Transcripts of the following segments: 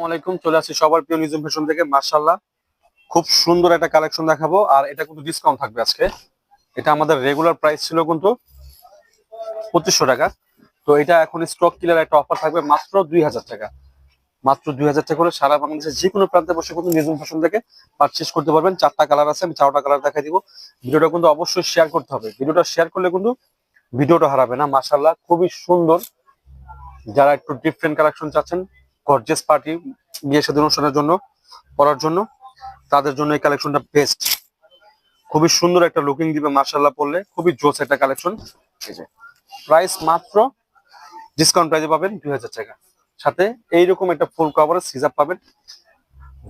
আসসালামাইকুম, চলে আসছি সবার প্রিয় নিজম ফ্যাশন থেকে। মাশাআল্লাহ, খুব সুন্দর একটা কালেকশন দেখাবো, আর এটা কিন্তু ডিসকাউন্ট থাকবে আজকে। এটা আমাদের রেগুলার প্রাইস ছিল কিন্তু 2500 টাকা। তো এটা এখন স্টক ক্লিয়ার একটা অফার থাকবে মাত্র 2000 টাকা। মাত্র 2000 টাকা করে সারা বাংলাদেশের যে কোনো প্রান্তে বসে কিন্তু নিজম ফ্যাশন থেকে পারচেস করতে পারবেন। 4টা কালার আছে, আমি 4টা কালার দেখাই দিব। ভিডিওটা কিন্তু অবশ্যই শেয়ার করতে হবে, ভিডিওটা শেয়ার করলে কিন্তু ভিডিওটা হারাবে না। মাশাআল্লাহ, খুবই সুন্দর। যারা একটু ডিফারেন্ট কালেকশন চাচ্ছেন, গর্জিয়াস পার্টি, বিয়ে শাদী অনুষ্ঠানের জন্য পরার জন্য, তাদের জন্য এই কালেকশনটা বেস্ট। খুবই সুন্দর একটা লুকিং দিবে মাশাআল্লাহ, পরলে খুবই জোস একটা কালেকশন। এই যে প্রাইস মাত্র ডিসকাউন্ট প্রাইসে পাবেন 2000 টাকা। সাথে এইরকম একটা ফুল কভারের সিজার পাবেন।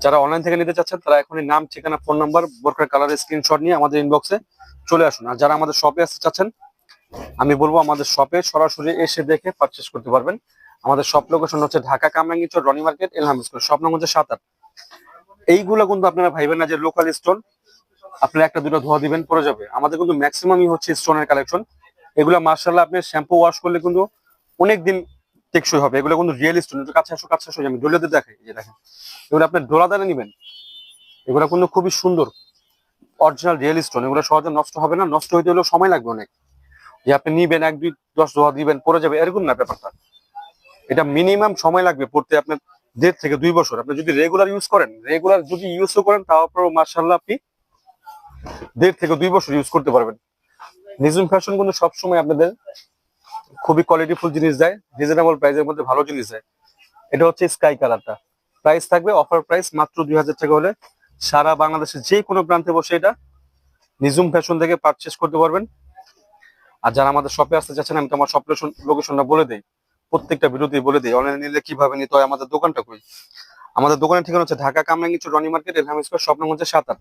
যারা অনলাইন থেকে নিতে চাচ্ছেন তারা এখনই নাম, ঠিকানা, ফোন নাম্বার, বোরকার কালারের স্ক্রিনশট নিয়ে আমাদের ইনবক্সে চলে আসুন। আর যারা আমাদের শপে আসতে চাচ্ছেন, আমি বলবো আমাদের শপে সরাসরি এসে দেখে পারচেস করতে পারবেন। আমাদের শপ লোকেশন হচ্ছে Dhaka Kamrangirchar, Roni market, Elham school, shop number হচ্ছে 7-8। এইগুলো কিন্তু আপনারা ভাইবেন না যে লোকাল স্টোন, আপনারা একটা দুটো ধোয়া দিবেন পরে যাবে। আমাদের কিন্তু ম্যাক্সিমামই হচ্ছে স্টোনের কালেকশন। এগুলো মার্শাল্লাহ আপনি শ্যাম্পু ওয়াশ করলে কিন্তু অনেক দিন টেকসই হবে। এগুলো কিন্তু রিয়েল স্টোন। একটু কাছে আসো, আমি ডোলাতে দেখাই। যে দেখেন, এগুলো আপনি ডোলা দানে নিবেন। এগুলো কিন্তু খুবই সুন্দর, অরিজিনাল রিয়েল স্টোন। এগুলো সহজে নষ্ট হবে না, নষ্ট হইতে হলেও সময় লাগবে অনেক। যে আপনি নিবেন 1-2-10 ধোয়া দিবেন পরে যাবে, এরকম না ব্যাপারটা। এটা মিনিমাম সময় লাগবে পড়তে আপনার 1.5 থেকে 2 বছর। আপনি যদি রেগুলার ইউজ করেন, রেগুলার যদি ইউজও করেন, তারপর মার্শাল্লাহ আপনি 1.5 থেকে 2 বছর ইউজ করতে পারবেন। নিজম ফ্যাশন কিন্তু সবসময় আপনাদের খুবই কোয়ালিটিফুল জিনিস দেয়, রিজনেবল প্রাইসের মধ্যে ভালো জিনিস দেয়। এটা হচ্ছে স্কাই কালারটা। প্রাইস থাকবে অফার প্রাইস মাত্র 2000 টাকা হলে সারা বাংলাদেশের যে কোনো প্রান্তে বসে এটা নিজুম ফ্যাশন থেকে পারচেস করতে পারবেন। আর যারা আমাদের শপে আসতে চাচ্ছেন, আমি তো আমার শপ লোকেশনটা বলে দিই, প্রত্যেকটা ভিডিওতেই বলে দিই। অনলাইনে নিলে কিভাবে নিতে হয়, আমাদের দোকানটা কই। আমাদের দোকানের ঠিকানা হচ্ছে Dhaka Kamrangirchar, Roni market, Elham square, shop number হচ্ছে 7-8।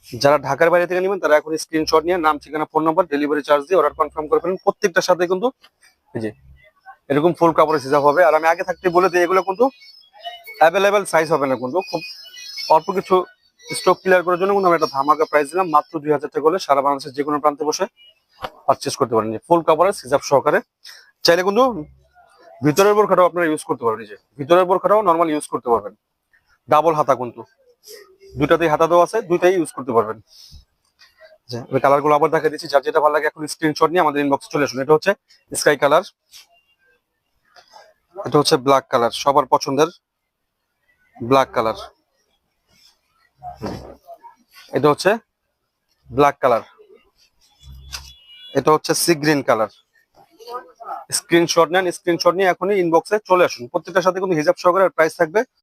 যারা ঢাকার বাইরে থেকে নেবেন তারা এখন স্ক্রিনশট নিয়ে নাম, ঠিকানা, ফোন নাম্বার, ডেলিভারি চার্জ দিয়ে অর্ডার কনফার্ম করে ফেলেন। প্রত্যেকটার সাথে কিন্তু এই যে এরকম ফুল কাপড়ের সিজার হবে। আর আমি আগে থাকতে বলে দিই, এগুলো কিন্তু অ্যাভেলেবেল সাইজ হবে না, কিন্তু খুব অল্প কিছু স্টক ক্লিয়ার করার জন্য কিন্তু আমরা একটা ধামাকা প্রাইস দিলাম মাত্র 2000 টাকা হলে সারা বাংলাদেশের যে কোনো প্রান্তে বসে পারচেস করতে পারেন। ফুল কাপড়ের সিজার সহকারে। চাইলে কিন্তু ভিতরের বোরখাটাও আপনারা ইউজ করতে পারবেন। যে ভিতরের বোরখাটাও নর্মাল ইউজ করতে পারবেন। ডাবল হাতা কিন্তু, দুইটাতেই হাতা দেওয়া আছে, দুইটাই ইউজ করতে পারবেন। আমি কালার গুলো আবার দেখা দিচ্ছি, যার যেটা ভালো লাগে এখন স্ক্রিনশট নিয়ে আমাদের ইনবক্সে চলে আসুন। এটা হচ্ছে স্কাই কালার, এটা হচ্ছে ব্ল্যাক কালার, সবার পছন্দের ব্ল্যাক কালার। এটা হচ্ছে ব্ল্যাক কালার, এটা হচ্ছে সি গ্রিন কালার। স্ক্রিনশট নেন, স্ক্রিনশট নিয়ে এখনই ইনবক্সে চলে আসুন। প্রত্যেকটার সাথে কিন্তু হিজাব সহকারে প্রাইস থাকবে